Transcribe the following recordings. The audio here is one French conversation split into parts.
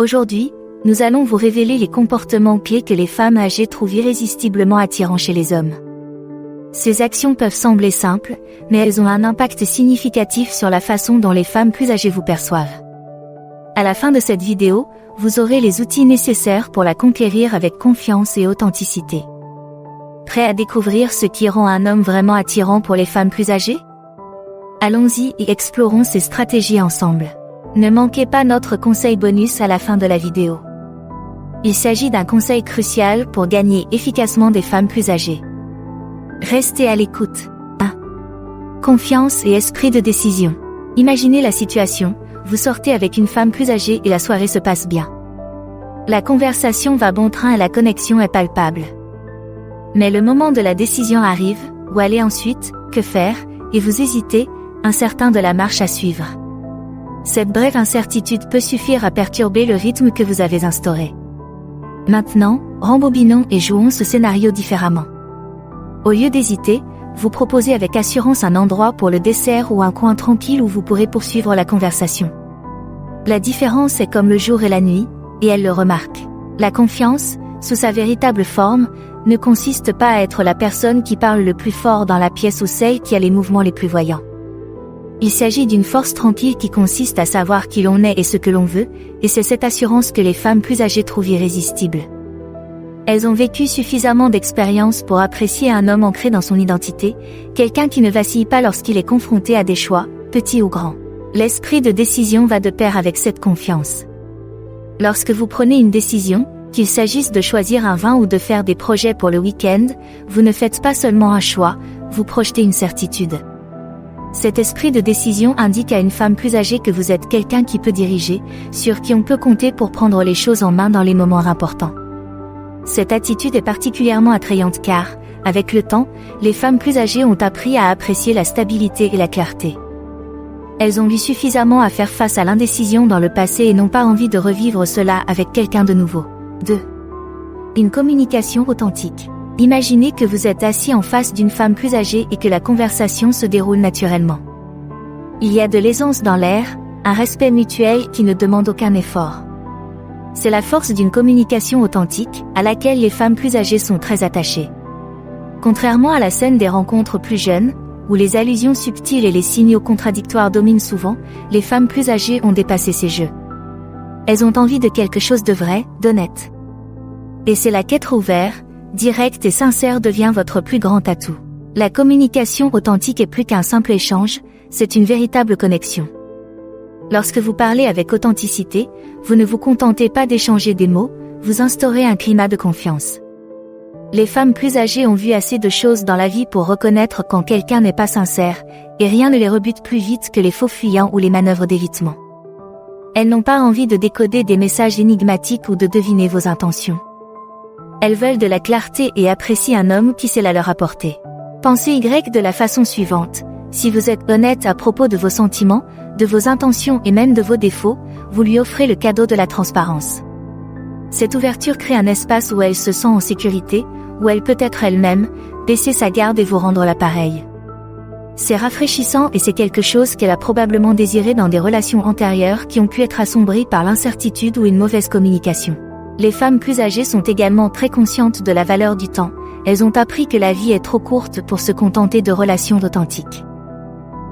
Aujourd'hui, nous allons vous révéler les comportements clés que les femmes âgées trouvent irrésistiblement attirants chez les hommes. Ces actions peuvent sembler simples, mais elles ont un impact significatif sur la façon dont les femmes plus âgées vous perçoivent. À la fin de cette vidéo, vous aurez les outils nécessaires pour la conquérir avec confiance et authenticité. Prêt à découvrir ce qui rend un homme vraiment attirant pour les femmes plus âgées ? Allons-y et explorons ces stratégies ensemble. Ne manquez pas notre conseil bonus à la fin de la vidéo. Il s'agit d'un conseil crucial pour gagner efficacement des femmes plus âgées. Restez à l'écoute. 1. Confiance et esprit de décision. Imaginez la situation, vous sortez avec une femme plus âgée et la soirée se passe bien. La conversation va bon train et la connexion est palpable. Mais le moment de la décision arrive, où aller ensuite, que faire, et vous hésitez, incertain de la marche à suivre. Cette brève incertitude peut suffire à perturber le rythme que vous avez instauré. Maintenant, rembobinons et jouons ce scénario différemment. Au lieu d'hésiter, vous proposez avec assurance un endroit pour le dessert ou un coin tranquille où vous pourrez poursuivre la conversation. La différence est comme le jour et la nuit, et elle le remarque. La confiance, sous sa véritable forme, ne consiste pas à être la personne qui parle le plus fort dans la pièce ou celle qui a les mouvements les plus voyants. Il s'agit d'une force tranquille qui consiste à savoir qui l'on est et ce que l'on veut, et c'est cette assurance que les femmes plus âgées trouvent irrésistible. Elles ont vécu suffisamment d'expérience pour apprécier un homme ancré dans son identité, quelqu'un qui ne vacille pas lorsqu'il est confronté à des choix, petits ou grands. L'esprit de décision va de pair avec cette confiance. Lorsque vous prenez une décision, qu'il s'agisse de choisir un vin ou de faire des projets pour le week-end, vous ne faites pas seulement un choix, vous projetez une certitude. Cet esprit de décision indique à une femme plus âgée que vous êtes quelqu'un qui peut diriger, sur qui on peut compter pour prendre les choses en main dans les moments importants. Cette attitude est particulièrement attrayante car, avec le temps, les femmes plus âgées ont appris à apprécier la stabilité et la clarté. Elles ont vu suffisamment à faire face à l'indécision dans le passé et n'ont pas envie de revivre cela avec quelqu'un de nouveau. 2. Une communication authentique. Imaginez que vous êtes assis en face d'une femme plus âgée et que la conversation se déroule naturellement. Il y a de l'aisance dans l'air, un respect mutuel qui ne demande aucun effort. C'est la force d'une communication authentique, à laquelle les femmes plus âgées sont très attachées. Contrairement à la scène des rencontres plus jeunes, où les allusions subtiles et les signaux contradictoires dominent souvent, les femmes plus âgées ont dépassé ces jeux. Elles ont envie de quelque chose de vrai, d'honnête. Et c'est là qu'être ouvert, direct et sincère devient votre plus grand atout. La communication authentique est plus qu'un simple échange, c'est une véritable connexion. Lorsque vous parlez avec authenticité, vous ne vous contentez pas d'échanger des mots, vous instaurez un climat de confiance. Les femmes plus âgées ont vu assez de choses dans la vie pour reconnaître quand quelqu'un n'est pas sincère, et rien ne les rebute plus vite que les faux fuyants ou les manœuvres d'évitement. Elles n'ont pas envie de décoder des messages énigmatiques ou de deviner vos intentions. Elles veulent de la clarté et apprécient un homme qui sait la leur apporter. Pensez Y de la façon suivante. Si vous êtes honnête à propos de vos sentiments, de vos intentions et même de vos défauts, vous lui offrez le cadeau de la transparence. Cette ouverture crée un espace où elle se sent en sécurité, où elle peut être elle-même, baisser sa garde et vous rendre l'appareil. C'est rafraîchissant et c'est quelque chose qu'elle a probablement désiré dans des relations antérieures qui ont pu être assombries par l'incertitude ou une mauvaise communication. Les femmes plus âgées sont également très conscientes de la valeur du temps, elles ont appris que la vie est trop courte pour se contenter de relations authentiques.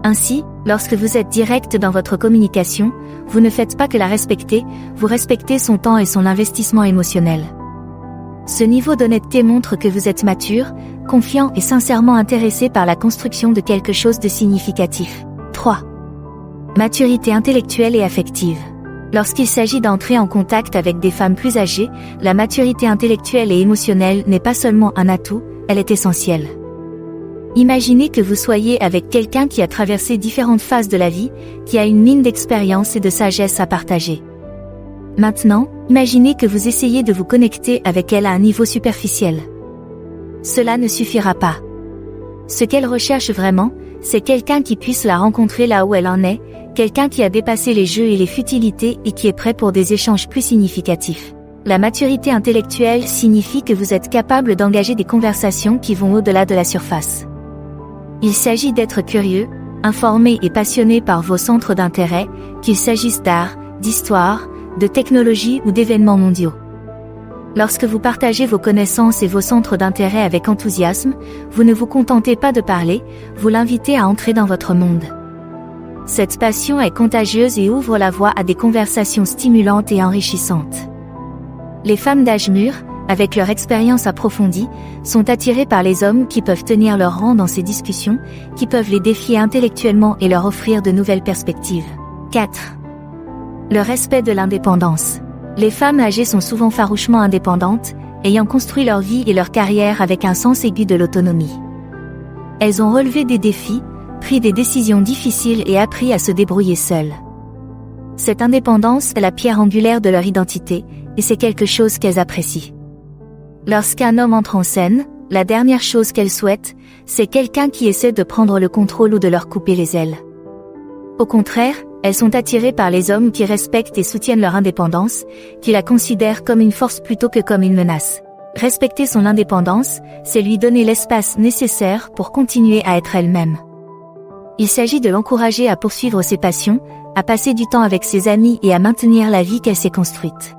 Ainsi, lorsque vous êtes direct dans votre communication, vous ne faites pas que la respecter, vous respectez son temps et son investissement émotionnel. Ce niveau d'honnêteté montre que vous êtes mature, confiant et sincèrement intéressé par la construction de quelque chose de significatif. 3. Maturité intellectuelle et affective. Lorsqu'il s'agit d'entrer en contact avec des femmes plus âgées, la maturité intellectuelle et émotionnelle n'est pas seulement un atout, elle est essentielle. Imaginez que vous soyez avec quelqu'un qui a traversé différentes phases de la vie, qui a une mine d'expérience et de sagesse à partager. Maintenant, imaginez que vous essayez de vous connecter avec elle à un niveau superficiel. Cela ne suffira pas. Ce qu'elle recherche vraiment, c'est quelqu'un qui puisse la rencontrer là où elle en est, quelqu'un qui a dépassé les jeux et les futilités et qui est prêt pour des échanges plus significatifs. La maturité intellectuelle signifie que vous êtes capable d'engager des conversations qui vont au-delà de la surface. Il s'agit d'être curieux, informé et passionné par vos centres d'intérêt, qu'il s'agisse d'art, d'histoire, de technologie ou d'événements mondiaux. Lorsque vous partagez vos connaissances et vos centres d'intérêt avec enthousiasme, vous ne vous contentez pas de parler, vous l'invitez à entrer dans votre monde. Cette passion est contagieuse et ouvre la voie à des conversations stimulantes et enrichissantes. Les femmes d'âge mûr, avec leur expérience approfondie, sont attirées par les hommes qui peuvent tenir leur rang dans ces discussions, qui peuvent les défier intellectuellement et leur offrir de nouvelles perspectives. 4. Le respect de l'indépendance. Les femmes âgées sont souvent farouchement indépendantes, ayant construit leur vie et leur carrière avec un sens aigu de l'autonomie. Elles ont relevé des défis, pris des décisions difficiles et appris à se débrouiller seules. Cette indépendance est la pierre angulaire de leur identité, et c'est quelque chose qu'elles apprécient. Lorsqu'un homme entre en scène, la dernière chose qu'elles souhaitent, c'est quelqu'un qui essaie de prendre le contrôle ou de leur couper les ailes. Au contraire, elles sont attirées par les hommes qui respectent et soutiennent leur indépendance, qui la considèrent comme une force plutôt que comme une menace. Respecter son indépendance, c'est lui donner l'espace nécessaire pour continuer à être elle-même. Il s'agit de l'encourager à poursuivre ses passions, à passer du temps avec ses amis et à maintenir la vie qu'elle s'est construite.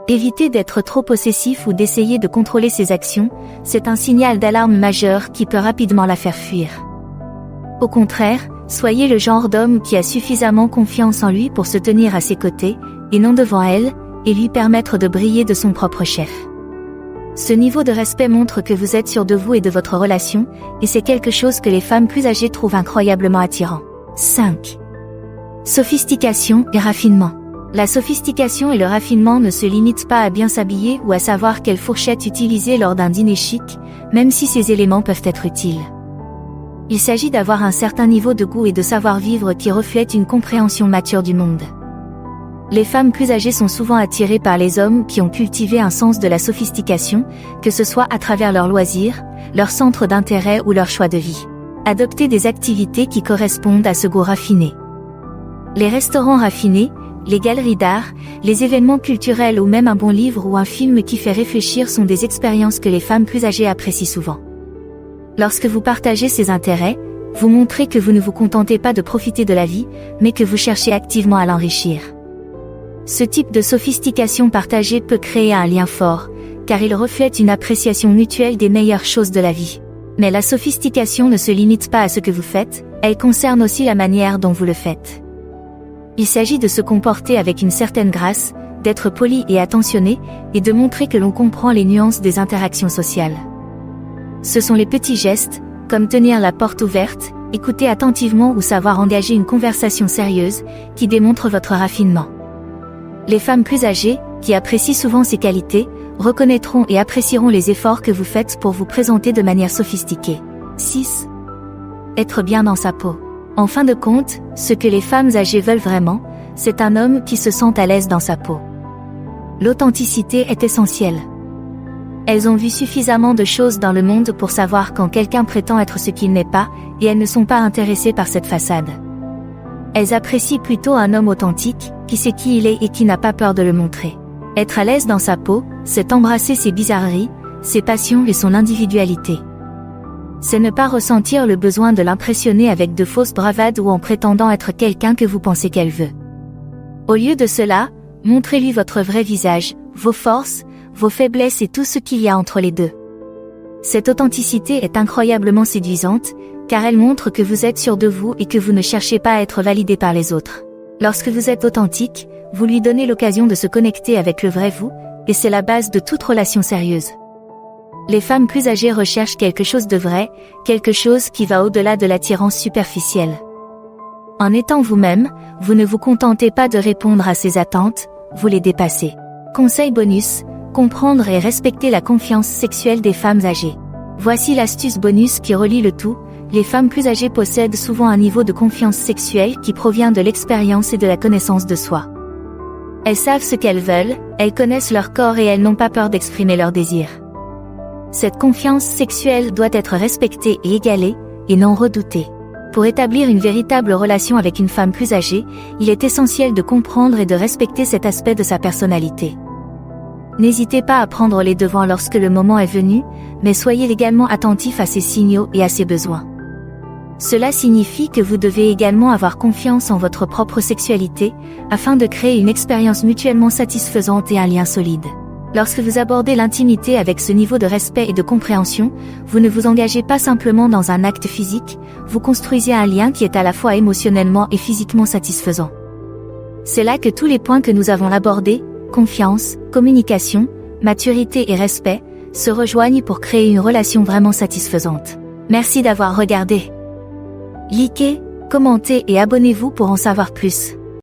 Éviter d'être trop possessif ou d'essayer de contrôler ses actions, c'est un signal d'alarme majeur qui peut rapidement la faire fuir. Au contraire, soyez le genre d'homme qui a suffisamment confiance en lui pour se tenir à ses côtés, et non devant elle, et lui permettre de briller de son propre chef. Ce niveau de respect montre que vous êtes sûr de vous et de votre relation, et c'est quelque chose que les femmes plus âgées trouvent incroyablement attirant. 5. Sophistication et raffinement. La sophistication et le raffinement ne se limitent pas à bien s'habiller ou à savoir quelle fourchette utiliser lors d'un dîner chic, même si ces éléments peuvent être utiles. Il s'agit d'avoir un certain niveau de goût et de savoir-vivre qui reflète une compréhension mature du monde. Les femmes plus âgées sont souvent attirées par les hommes qui ont cultivé un sens de la sophistication, que ce soit à travers leurs loisirs, leur centre d'intérêt ou leur choix de vie. Adopter des activités qui correspondent à ce goût raffiné. Les restaurants raffinés, les galeries d'art, les événements culturels ou même un bon livre ou un film qui fait réfléchir sont des expériences que les femmes plus âgées apprécient souvent. Lorsque vous partagez ces intérêts, vous montrez que vous ne vous contentez pas de profiter de la vie, mais que vous cherchez activement à l'enrichir. Ce type de sophistication partagée peut créer un lien fort, car il reflète une appréciation mutuelle des meilleures choses de la vie. Mais la sophistication ne se limite pas à ce que vous faites, elle concerne aussi la manière dont vous le faites. Il s'agit de se comporter avec une certaine grâce, d'être poli et attentionné, et de montrer que l'on comprend les nuances des interactions sociales. Ce sont les petits gestes, comme tenir la porte ouverte, écouter attentivement ou savoir engager une conversation sérieuse, qui démontrent votre raffinement. Les femmes plus âgées, qui apprécient souvent ces qualités, reconnaîtront et apprécieront les efforts que vous faites pour vous présenter de manière sophistiquée. 6. Être bien dans sa peau. En fin de compte, ce que les femmes âgées veulent vraiment, c'est un homme qui se sent à l'aise dans sa peau. L'authenticité est essentielle. Elles ont vu suffisamment de choses dans le monde pour savoir quand quelqu'un prétend être ce qu'il n'est pas, et elles ne sont pas intéressées par cette façade. Elles apprécient plutôt un homme authentique, qui sait qui il est et qui n'a pas peur de le montrer. Être à l'aise dans sa peau, c'est embrasser ses bizarreries, ses passions et son individualité. C'est ne pas ressentir le besoin de l'impressionner avec de fausses bravades ou en prétendant être quelqu'un que vous pensez qu'elle veut. Au lieu de cela, montrez-lui votre vrai visage, vos forces, vos faiblesses et tout ce qu'il y a entre les deux. Cette authenticité est incroyablement séduisante, car elle montre que vous êtes sûr de vous et que vous ne cherchez pas à être validé par les autres. Lorsque vous êtes authentique, vous lui donnez l'occasion de se connecter avec le vrai vous, et c'est la base de toute relation sérieuse. Les femmes plus âgées recherchent quelque chose de vrai, quelque chose qui va au-delà de l'attirance superficielle. En étant vous-même, vous ne vous contentez pas de répondre à ses attentes, vous les dépassez. Conseil bonus, comprendre et respecter la confiance sexuelle des femmes âgées. Voici l'astuce bonus qui relie le tout. Les femmes plus âgées possèdent souvent un niveau de confiance sexuelle qui provient de l'expérience et de la connaissance de soi. Elles savent ce qu'elles veulent, elles connaissent leur corps et elles n'ont pas peur d'exprimer leurs désirs. Cette confiance sexuelle doit être respectée et égalée, et non redoutée. Pour établir une véritable relation avec une femme plus âgée, il est essentiel de comprendre et de respecter cet aspect de sa personnalité. N'hésitez pas à prendre les devants lorsque le moment est venu, mais soyez également attentif à ses signaux et à ses besoins. Cela signifie que vous devez également avoir confiance en votre propre sexualité, afin de créer une expérience mutuellement satisfaisante et un lien solide. Lorsque vous abordez l'intimité avec ce niveau de respect et de compréhension, vous ne vous engagez pas simplement dans un acte physique, vous construisez un lien qui est à la fois émotionnellement et physiquement satisfaisant. C'est là que tous les points que nous avons abordés, confiance, communication, maturité et respect, se rejoignent pour créer une relation vraiment satisfaisante. Merci d'avoir regardé. Likez, commentez et abonnez-vous pour en savoir plus.